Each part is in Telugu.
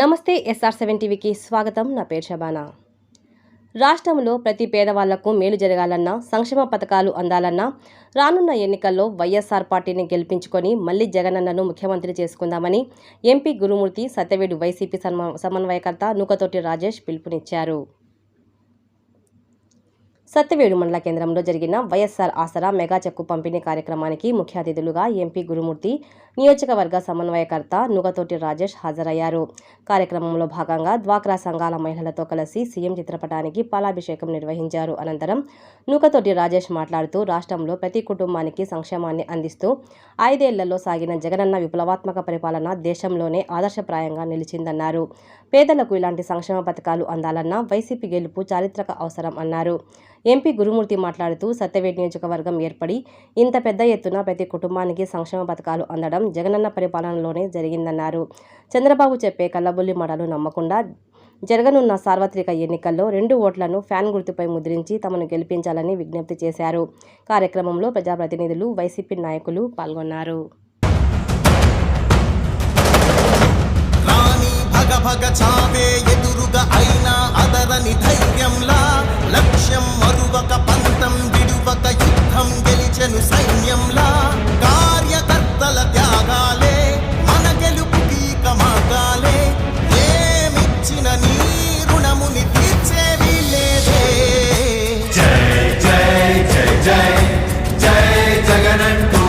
నమస్తే SR7 టీవీకి స్వాగతం. నా పేరు శబానా. రాష్ట్రంలో ప్రతి పేదవాళ్లకు మేలు జరగాలన్నా, సంక్షేమ పథకాలు అందాలన్నా రానున్న ఎన్నికల్లో వైఎస్ఆర్ పార్టీని గెలిపించుకొని మళ్లీ జగనన్నను ముఖ్యమంత్రి చేసుకుందామని ఎంపీ గురుమూర్తి సత్యవేడు వైసీపీ సమన్వయకర్త నూకతోటి రాజేష్ పిలుపునిచ్చారు. సత్యవేడు మండల కేంద్రంలో జరిగిన వైఎస్ఆర్ ఆసరా మెగా చెక్కు పంపిణీ కార్యక్రమానికి ముఖ్య అతిథులుగా ఎంపీ గురుమూర్తి, నియోజకవర్గ సమన్వయకర్త నూకతోటి రాజేష్ హాజరయ్యారు. కార్యక్రమంలో భాగంగా డ్వాక్రా సంఘాల మహిళలతో కలిసి సీఎం చిత్రపటానికి పాలాభిషేకం నిర్వహించారు. అనంతరం నూకతోటి రాజేష్ మాట్లాడుతూ రాష్ట్రంలో ప్రతి కుటుంబానికి సంక్షేమాన్ని అందిస్తూ 5 ఏళ్లలో సాగిన జగనన్న విప్లవాత్మక పరిపాలన దేశంలోనే ఆదర్శప్రాయంగా నిలిచిందన్నారు. పేదలకు ఇలాంటి సంక్షేమ పథకాలు అందాలన్నా వైసీపీ గెలుపు చారిత్రక అవసరం అన్నారు. ఎంపీ గురుమూర్తి మాట్లాడుతూ సత్యవేడు నియోజకవర్గం ఏర్పడి ఇంత పెద్ద ఎత్తున ప్రతి కుటుంబానికి సంక్షేమ పథకాలు అందడం జగనన్న పరిపాలనలోనే జరిగిందన్నారు. చంద్రబాబు చెప్పే కల్లబొల్లి మాటలు నమ్మకుండా జరగనున్న సార్వత్రిక ఎన్నికల్లో 2 ఓట్లను ఫ్యాన్ గుర్తుపై ముద్రించి తమను గెలిపించాలని విజ్ఞప్తి చేశారు. కార్యక్రమంలో ప్రజాప్రతినిధులు, వైసీపీ నాయకులు పాల్గొన్నారు. భగ చావే ఎదురుగా అయినా అదరని ధైర్యంలా, లక్ష్యం మరువక పంతం విడువక యుద్ధం గెలిచెను సైన్యంలా, కార్యకర్తల త్యాగాలే మన గెలుపుకి ఇక మార్గాలే, ఏమిచ్చిన నీ రుణముని తీర్చేవి లేదే. జై జై జై జై జై జగనంటూ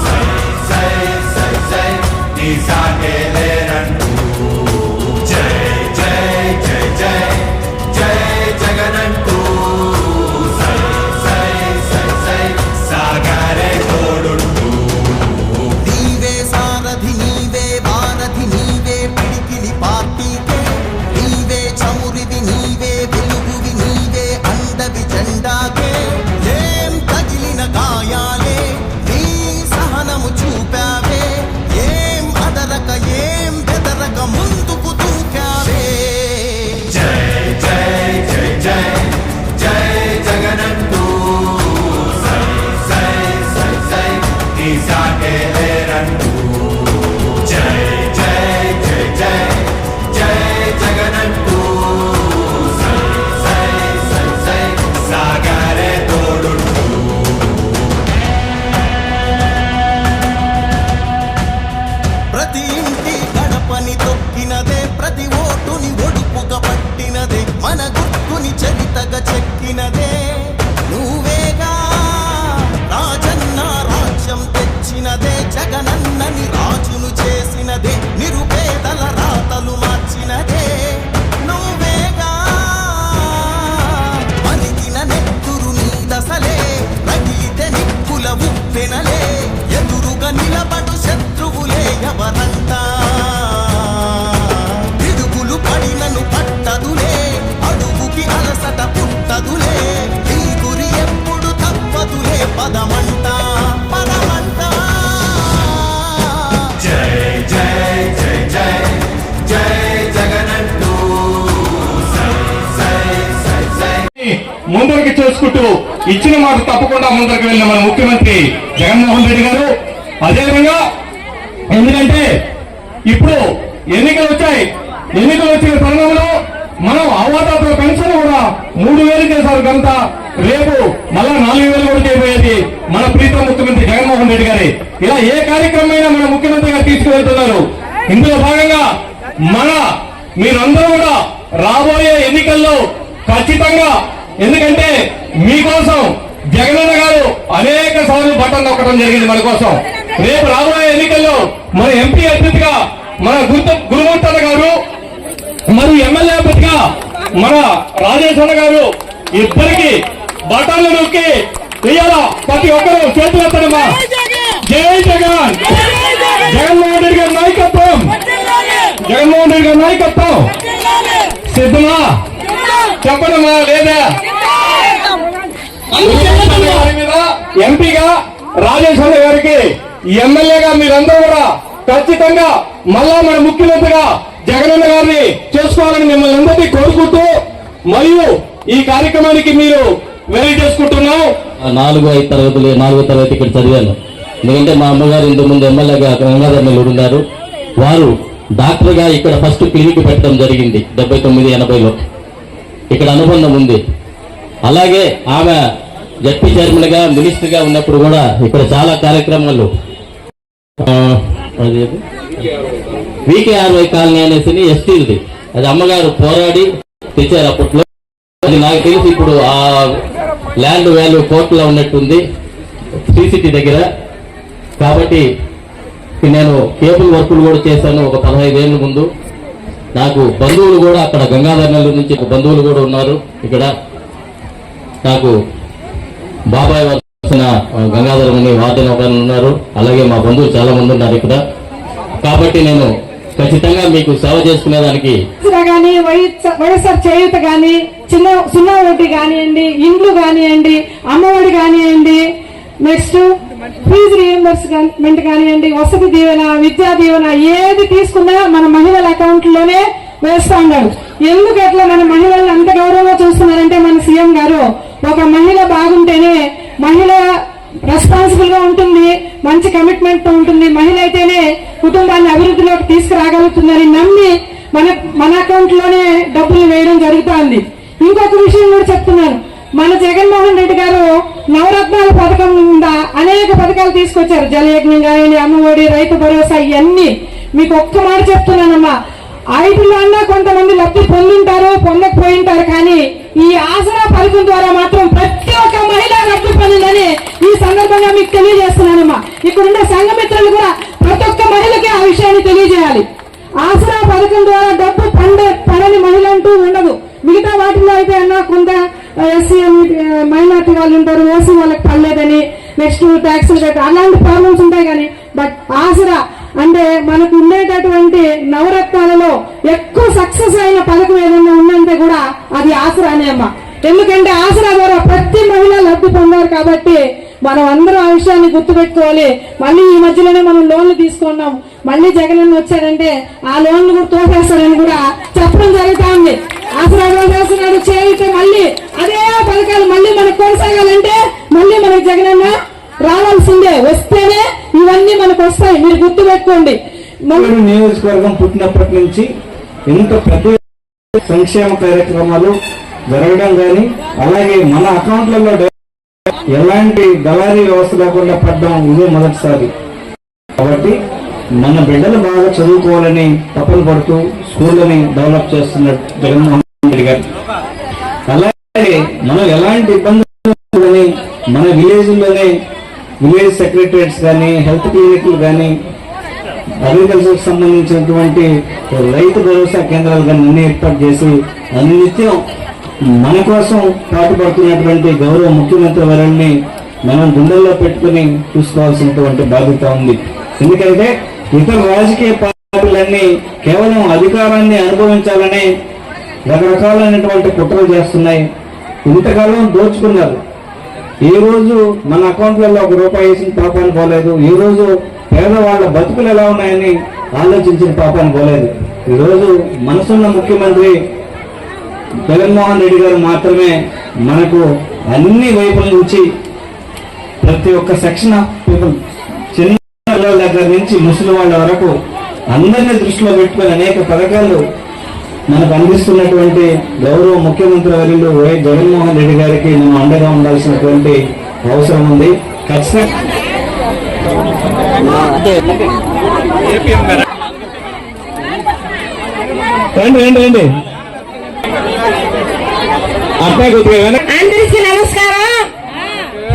సై సై సై సై నీ సాగే లేరంటూ, జై జై జై జై జై జగనంటూ సై సై సై సై సాగరే తోడుంటూ. నీవే సారథి, నీవే వారధి, నీవే పిడికిలి పార్టీకే, నీవే చమురివి, నీవే వెలుగువి, నీవే అండవి జెండాకే, ఏం తగిలిన గాయాలే నీ సహనము చూపావే, ఏం అదరక ఏం బెదరక ముందుకు దూకావే. జై జై జై జై జై జగనంటూ సై సై సై సై నీ సాగే లేరంటూ, జై జై జై జై జై జగనంటూ సై సై సై సై సాగరే తోడుంటూ. ప్రతి ఇంటి గడపని తొక్కినదే, ప్రతి ఓటుని ఒడుపుగా పట్టినదే, మన గుర్తుని చరితగా చెక్కినదే నువ్వేగా. రాజన్న రాజ్యం తెచ్చినదే, జగనన్నని రాజును చేసినదే, నిరుపేదల రాతలు మార్చినదే నువ్వేగా. మరిగిన నెత్తురు నీ దశలే, రగిలితే నిప్పుల ఉప్పెనలే, ఎదురుగా నిలబడు శత్రువులే ఎవరంట. పిడుగులు పడినను పట్టదులే, అడుగుకి అలసట పుట్టదులే, ఈ గురి ఎప్పుడు తప్పదులే, పదమంట పదమంట. జై జై జై జై జై జగనంటూ సై సై సై సై ముందరికి చేసుకుంటూ ఇచ్చిన మాట తప్పకుండా ముందరికి వెళ్ళిన మన ముఖ్యమంత్రి జగన్మోహన్ రెడ్డి గారు. అదేవిధంగా ఎందుకంటే ఇప్పుడు ఎన్నికలు వచ్చాయి, ఎన్నికలు వచ్చిన తరుణంలో మనం అవాతాత్మ పెన్షన్ కూడా 3,000 చేశారు కనుక రేపు మళ్ళా 4,000 కూడా చేయబోయేది మన ప్రీతం ముఖ్యమంత్రి జగన్మోహన్ రెడ్డి గారి. ఇలా ఏ కార్యక్రమం అయినా మన ముఖ్యమంత్రి గారు తీసుకువెళ్తున్నారు. ఇందులో భాగంగా మీరందరూ కూడా రాబోయే ఎన్నికల్లో ఖచ్చితంగా, ఎందుకంటే మీకోసం జగనన్న గారు అనేక సార్లు బటన్ నొక్కడం జరిగింది మన కోసం. రేపు రాబోయే ఎన్నికల్లో మన ఎంపీ అభ్యర్థిగా మన గురుమూర్తన్న గారు, మరియు ఎమ్మెల్యే అభ్యర్థిగా మన రాజేశ్వర గారు, ఇద్దరికి బటన్లు నొక్కి వెయ్యాలా. ప్రతి ఒక్కరూ చేతులు ఎత్తడమ్మా. జై జగన్, జగన్మోహన్ రెడ్డి గారి నాయకత్వం, జగన్మోహన్ రెడ్డి గారి నాయకత్వం. సిద్ధమా చెప్పడమా లేదా? ఎంపీగా రాజేశ్వర గారికి, ఎమ్మెల్యేగా మీరందరూ కూడా ఖచ్చితంగా మళ్ళా మన ముఖ్యమంత్రిగా జగనన్న గారిని చేసుకోవాలని మిమ్మల్ని అందరినీ కోరుకుంటూ, మరియు ఈ కార్యక్రమానికి మీరు వెరీ చేసుకుంటున్నాం. 4వ తరగతి ఇక్కడ చదివాను. ఎందుకంటే మా అమ్మగారు ఇంతకు ముందు ఎమ్మెల్యేగా గంగాధర్ నెల్లూరు ఉన్నారు. వారు డాక్టర్గా ఇక్కడ ఫస్ట్ క్లినిక్ పెట్టడం జరిగింది 79-80లో. ఇక్కడ అనుబంధం ఉంది. అలాగే ఆమె జడ్పీ చైర్మన్గా మినిస్టర్గా ఉన్నప్పుడు కూడా ఇక్కడ చాలా కార్యక్రమాలు VK60 కాలనీ అనేసి ఎస్టీది, అది అమ్మగారు పోరాడి తెచ్చారు అప్పట్లో. అది నాకు తెలిసి ఇప్పుడు ఆ ల్యాండ్ వాల్యూ కోర్టులో ఉన్నట్టుంది CCT దగ్గర. కాబట్టి నేను కేబుల్ వర్కులు కూడా చేశాను ఒక 15 ఏళ్ళ ముందు. నాకు బంధువులు కూడా అక్కడ గంగాధర్ నెల్లూరు నుంచి బంధువులు కూడా ఉన్నారు ఇక్కడ. నాకు బాబాయ్ వచ్చిన గంగాధర్ అని వార్డెన్ ఒకరు ఉన్నారు. అలాగే మా బంధువులు చాలా మంది ఉన్నారు ఇక్కడ. కాబట్టి నేను ఖచ్చితంగా మీకు సేవ చేసుకునేదానికి కానీ వైఎస్ఆర్ చేయూత కానీ సున్నా వడ్డీ కానివ్వండి, ఇండ్లు కానివ్వండి, అమ్మఒడి కానివ్వండి, నెక్స్ట్ ఫీజు రీఎంబర్స్మెంట్ కానివ్వండి, వసతి దీవెన, విద్యా దీవెన ఏది తీసుకున్నా మన మహిళల అకౌంట్ లోనే వేస్తా ఉన్నాడు. ఎందుకు ఎట్లా మన మహిళలను అంత గౌరవంగా చూస్తున్నారంటే మన సీఎం గారు ఒక మహిళ బాగుంటేనే మహిళ రెస్పాన్సిబుల్ గా ఉంటుంది, మంచి కమిట్మెంట్ తో ఉంటుంది. మహిళ అయితేనే కుటుంబాన్ని అభివృద్ధిలోకి తీసుకురాగలుగుతుందని నమ్మి మన అకౌంట్ లోనే డబ్బులు వేయడం జరుగుతోంది. ఇంకొక విషయం కూడా చెప్తున్నాను. మన జగన్మోహన్ రెడ్డి గారు నవరత్నాల పథకం కింద అనేక పథకాలు తీసుకొచ్చారు. జలయజ్ఞం కానివ్వండి, అమ్మఒడి, రైతు భరోసా, ఇవన్నీ మీకు ఒక్క మాట చెప్తున్నానమ్మా. 5లో అన్నా కొంతమంది లబ్ధి పొందుంటారు, పొందకపోయింటారు. కానీ ఈ ఆసరా పథకం ద్వారా మాత్రం ప్రతి ఒక్క మహిళ లబ్ధి పొందిందని ఈ సందర్భంగా మీకు తెలియజేస్తున్నానమ్మా. ఇక్కడున్న సంఘమిత్రులు కూడా ప్రతి ఒక్క మహిళకి ఆ విషయాన్ని తెలియజేయాలి. ఆసరా పథకం ద్వారా డబ్బు పడని మహిళ అంటూ ఉండదు. మిగతా వాటిలో అయితే అన్నా కొంత ఎస్సీ మైనార్టీ వాళ్ళు ఉంటారు, ఓసీ వాళ్ళకి పడలేదని, నెక్స్ట్ ట్యాక్స్ అలాంటి ప్రాబ్లమ్స్ ఉంటాయి. కానీ బట్ ఆసరా అంటే మనకు ఉండేటటువంటి నవరత్నాలలో ఎక్కువ సక్సెస్ అయిన పథకం ఏదైనా ఉందంటే కూడా అది ఆసరానే అమ్మా. ఎందుకంటే ఆసరా ద్వారా ప్రతి మహిళ లబ్ధి పొందారు. కాబట్టి మనం అందరం ఆ విషయాన్ని గుర్తుపెట్టుకోవాలి. మళ్ళీ ఈ మధ్యలోనే మనం లోన్లు తీసుకున్నాం. మళ్ళీ జగన్ వచ్చారంటే ఆ లోన్లు కూడా తోసేస్తారని కూడా చెప్పడం జరుగుతా ఉంది. ఆసరా తోసేస్తున్నాడు, చేయితే మళ్ళీ అదే పథకాలు మళ్ళీ మనకు కొనసాగాలంటే మళ్ళీ మనకు జగనన్న రావాల్సిందే. వస్తేనే ఇవన్నీ మనకు వస్తాయి. మీరు గుర్తు పెట్టుకోండి. నియోజకవర్గం పుట్టినప్పటి నుంచి ఇంత పెద్ద సంక్షేమ కార్యక్రమాలు జరగడం కానీ, అలాగే మన అకౌంట్లలో ఎలాంటి దళారీ వ్యవస్థ లేకుండా పడ్డం ఇదే మొదటిసారి. కాబట్టి మన బిడ్డలు బాగా చదువుకోవాలని తపన పడుతూ స్కూళ్ళని డెవలప్ చేస్తున్న జగన్మోహన్ రెడ్డి గారు. అలాగే మనం ఎలాంటి ఇబ్బందులు మన విలేజ్లోనే విలేజ్ సెక్రటరియట్స్ కానీ, హెల్త్ క్లినిక్లు కానీ, అగ్రికల్చర్ సంబంధించినటువంటి రైతు భరోసా కేంద్రాలు కానీ అన్ని ఏర్పాటు చేసి నిత్యం మన కోసం పాటుపడుతున్నటువంటి గౌరవ ముఖ్యమంత్రి వారిని మనం గుండెల్లో పెట్టుకుని చూసుకోవాల్సినటువంటి బాధ్యత ఉంది. ఎందుకంటే ఇతర రాజకీయ పార్టీలన్నీ కేవలం అధికారాన్ని అనుభవించాలని రకరకాలైనటువంటి కుట్రలు చేస్తున్నాయి. ఇంతకాలం దోచుకున్నారు. ఏ రోజు మన అకౌంట్లలో ₹1 వేసిన పాపాన్ని పోలేదు. ఈ రోజు పేదవాళ్ల బతుకులు ఎలా ఉన్నాయని ఆలోచించిన పాపాన్ని పోలేదు. ఈరోజు మనసున్న ముఖ్యమంత్రి జగన్మోహన్ రెడ్డి గారు మాత్రమే మనకు అన్ని వైపుల నుంచి ప్రతి ఒక్క సెక్షన్ ఆఫ్ పీపుల్, చిన్న పిల్లల దగ్గర నుంచి ముసలి వాళ్ళ వరకు అందరినీ దృష్టిలో పెట్టుకుని అనేక పథకాలు మనకు అందిస్తున్నటువంటి గౌరవ ముఖ్యమంత్రి వర్యులు వైఎస్ జగన్మోహన్ రెడ్డి గారికి మనం అండగా ఉండాల్సినటువంటి అవసరం ఉంది. ఖచ్చితంగా రండి అందరికీ నమస్కారం.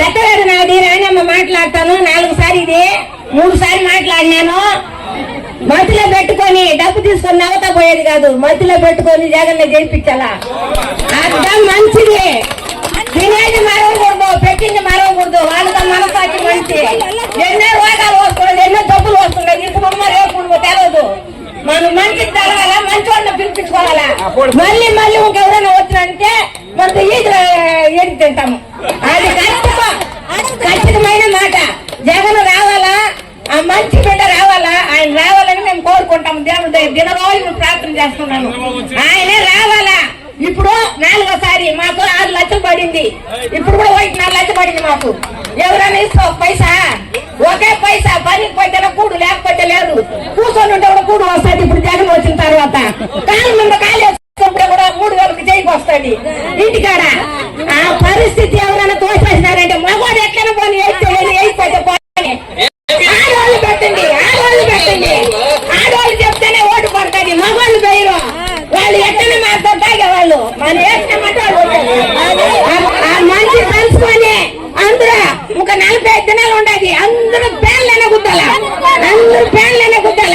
సెక్రటరీ నాది రాణమ్మ మాట్లాడతాను. 4 సారి ఇది 3 సారి మాట్లాడినాను. మధ్యలో పెట్టుకొని డబ్బు తీసుకొని నవ్వుతా పోయేది కాదు. మధ్యలో పెట్టుకొని జగన్ చేయించాలా. అర్థం మంచిది. తినేది మరవకూడదు, పెట్టింది మరవకూడదు. వాళ్ళతో మనసాకి మంచి. ఎన్నో రోగాలు వస్తున్నాయి, ఎన్నో జబ్బులు వస్తున్నాయి. ఇప్పుడు రేపు తెలవదు. మనం మంచికి తెలవాలా, మంచి వాళ్ళని పిలిపించుకోవాలా. మళ్ళీ ఇంకెవరైనా వచ్చినంటే మనతో ఏది తింటాము. అది ఖచ్చితమైన మాట. జగన్ రావాలా, ఆ మంచి బిడ్డ రావాలా. ఆయన రావాలని మేము కోరుకుంటాము. దేవుడు దినరోజు ప్రార్థన చేస్తున్నాను. ఆయనే రావాలా. ఇప్పుడు 4వసారి మాకు 6 లక్షలు పడింది. ఇప్పుడు కూడా 4 లక్షలు పడింది మాకు. ఎవరైనా ఇస్తా పైసా ఒకే పైసా పనికి పోతేనే కూడు లేకపోతే లేదు. కూర్చొని ఉంటే కూడా కూడు వస్తుంది. ఇప్పుడు జగన్ వచ్చిన తర్వాత కాలు మీద కాలు వేసుకుంటే కూడా 3,000కి చేయికి వస్తుంది ఇంటికాడ. ఆ పరిస్థితి ఎవరైనా తోసేసినారంటే మగవాడు ఎట్లైనా పోనీ వేయిపోతే పోనీ. ఆడవాళ్ళు పెట్టండి, ఆడవాళ్ళు పెట్టండి. ఆడవాళ్ళు చెప్తేనే ఓటు పడుతుంది, మగవాళ్ళు వేయరు. వాళ్ళు ఎట్లనే మాతో తాగేవాళ్ళు మనం వేసినామంటే మంచి తెలుసుకొని అందరూ ఒక 45 దినాలు ఉండదు. అందరూ పేర్లనే గుద్దాల, అందరూ పేర్లనే గుద్దాల.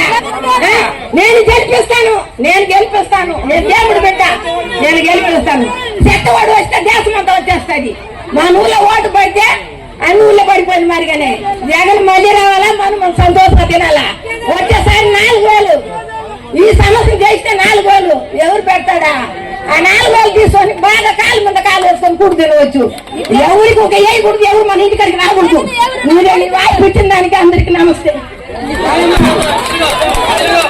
నేను గెలిపిస్తాను, నేను గెలిపిస్తాను. నేను దేవుడు బిడ్డ, నేను గెలిపిస్తాను. చెత్తవాడు వస్తే దేశం అంతా వచ్చేస్తుంది. మా ఊళ్ళో ఓటు పడితే అన్ని ఊళ్ళో పడిపోయింది. మరిగానే జగన్ మళ్ళీ రావాలా, మనం సంతోషంగా తినాలా. వచ్చేసారి 4,000 ఈ సమస్య చేస్తే 4,000 ఎవరు పెడతాడా? ఆ 4,000 తీసుకొని బాగా కాలు మీద కాలు వేసుకొని కూడు తినవచ్చు. ఎవరికి ఒక ఏ కూడదు, ఎవరు మన ఇంటికాడికి రాకూడదు. మీరు వాయిస్ పెట్టిన దానికి అందరికి నమస్తే.